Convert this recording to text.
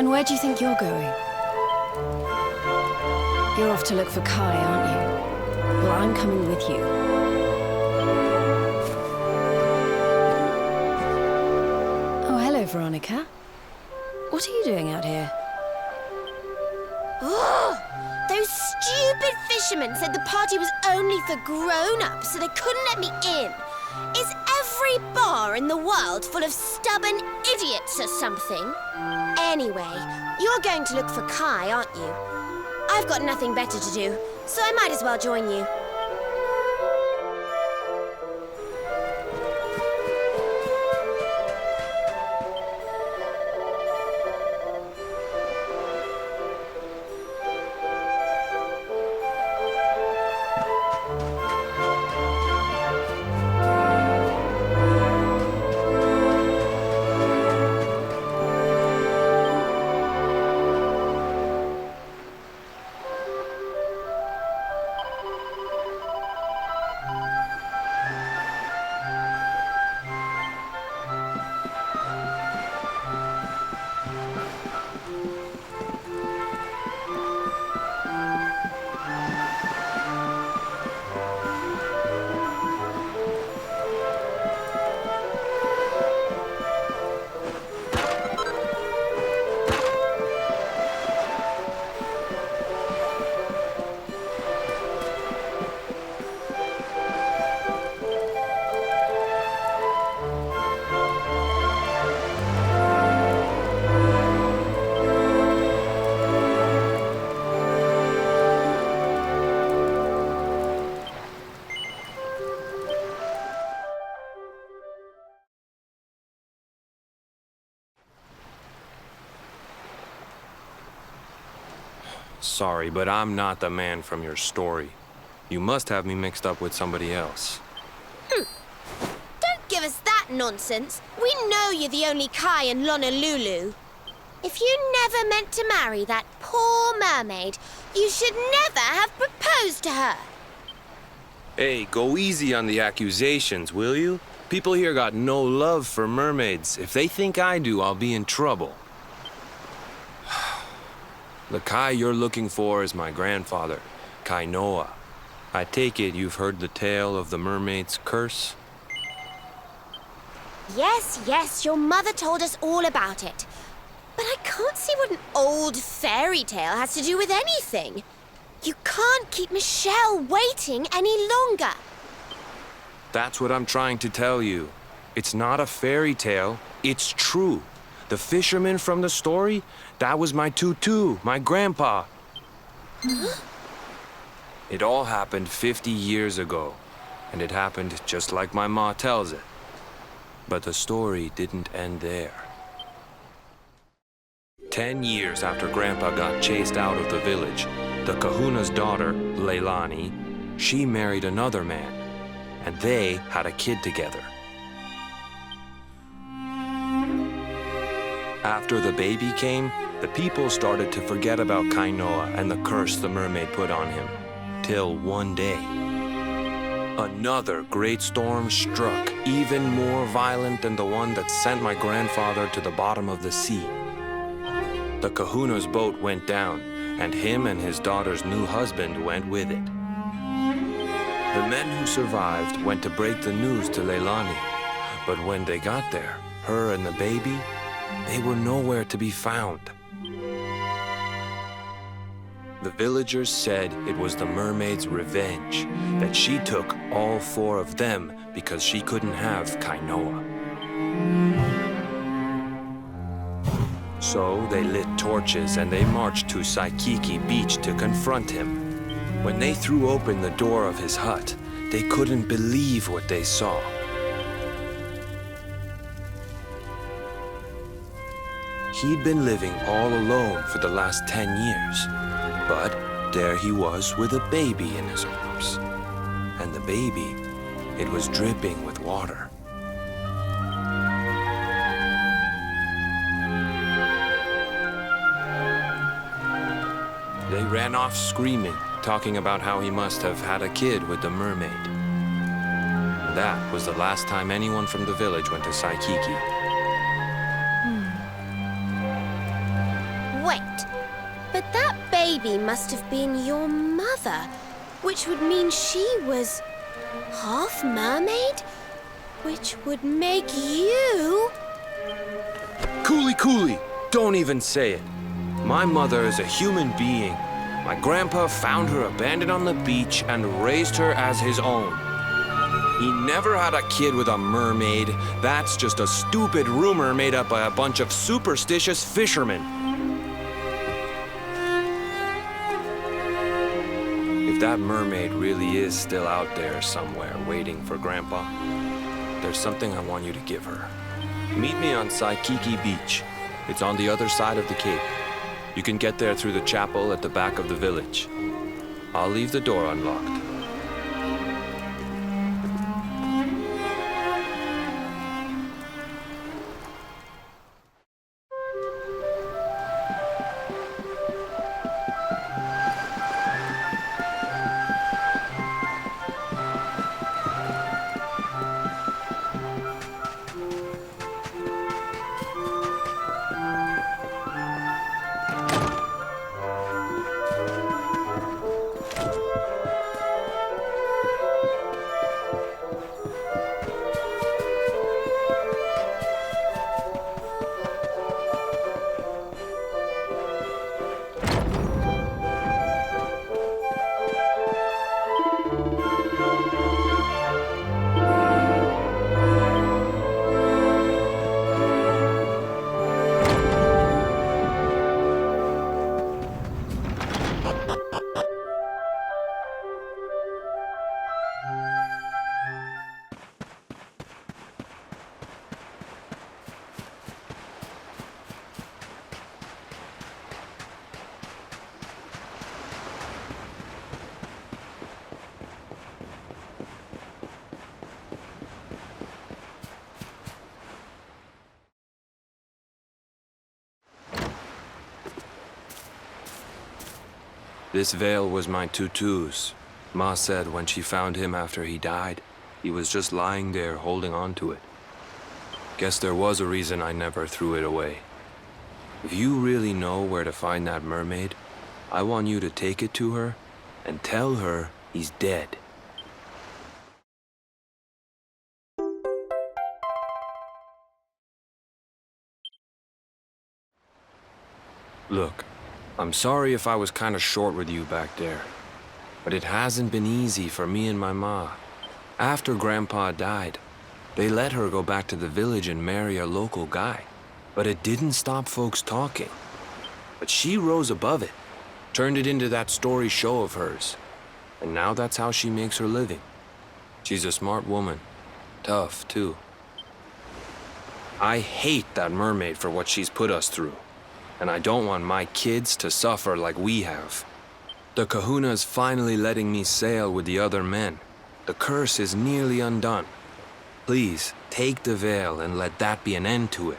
And where do you think you're going? You're off to look for Kai, aren't you? Well, I'm coming with you. Oh, hello, Veronica. What are you doing out here? Oh, those stupid fishermen said the party was only for grown-ups, so they couldn't let me in. Is every bar in the world full of stubborn idiots or something? Anyway, you're going to look for Kai, aren't you? I've got nothing better to do, so I might as well join you. Sorry, but I'm not the man from your story. You must have me mixed up with somebody else. Don't give us that nonsense. We know you're the only Kai in Honolulu. If you never meant to marry that poor mermaid, you should never have proposed to her. Hey, go easy on the accusations, will you? People here got no love for mermaids. If they think I do, I'll be in trouble. The Kai you're looking for is my grandfather, Kainoa. I take it you've heard the tale of the mermaid's curse? Yes, your mother told us all about it. But I can't see what an old fairy tale has to do with anything. You can't keep Michelle waiting any longer. That's what I'm trying to tell you. It's not a fairy tale, it's true. The fisherman from the story, that was my tutu, my grandpa. Huh? It all happened 50 years ago, and it happened just like my ma tells it. But the story didn't end there. 10 years after Grandpa got chased out of the village, the kahuna's daughter, Leilani, she married another man, and they had a kid together. After the baby came, the people started to forget about Kainoa and the curse the mermaid put on him. Till one day, another great storm struck, even more violent than the one that sent my grandfather to the bottom of the sea. The kahuna's boat went down, and him and his daughter's new husband went with it. The men who survived went to break the news to Leilani, but when they got there, her and the baby, they were nowhere to be found. The villagers said it was the mermaid's revenge, that she took all 4 of them because she couldn't have Kainoa. So they lit torches and they marched to Saikiki Beach to confront him. When they threw open the door of his hut, they couldn't believe what they saw. He'd been living all alone for the last 10 years, but there he was with a baby in his arms. And the baby, it was dripping with water. They ran off screaming, talking about how he must have had a kid with the mermaid. That was the last time anyone from the village went to Saikiki. Wait, but that baby must have been your mother, which would mean she was half mermaid, which would make you... Cooley, don't even say it. My mother is a human being. My grandpa found her abandoned on the beach and raised her as his own. He never had a kid with a mermaid. That's just a stupid rumor made up by a bunch of superstitious fishermen. If that mermaid really is still out there somewhere waiting for Grandpa, there's something I want you to give her. Meet me on Saikiki Beach. It's on the other side of the cape. You can get there through the chapel at the back of the village. I'll leave the door unlocked. This veil was my tutu's. Ma said when she found him after he died, he was just lying there holding on to it. Guess there was a reason I never threw it away. If you really know where to find that mermaid, I want you to take it to her and tell her he's dead. Look, I'm sorry if I was kind of short with you back there, but it hasn't been easy for me and my ma. After Grandpa died, they let her go back to the village and marry a local guy, but it didn't stop folks talking. But she rose above it, turned it into that story show of hers, and now that's how she makes her living. She's a smart woman, tough too. I hate that mermaid for what she's put us through. And I don't want my kids to suffer like we have. The kahuna's finally letting me sail with the other men. The curse is nearly undone. Please, take the veil and let that be an end to it.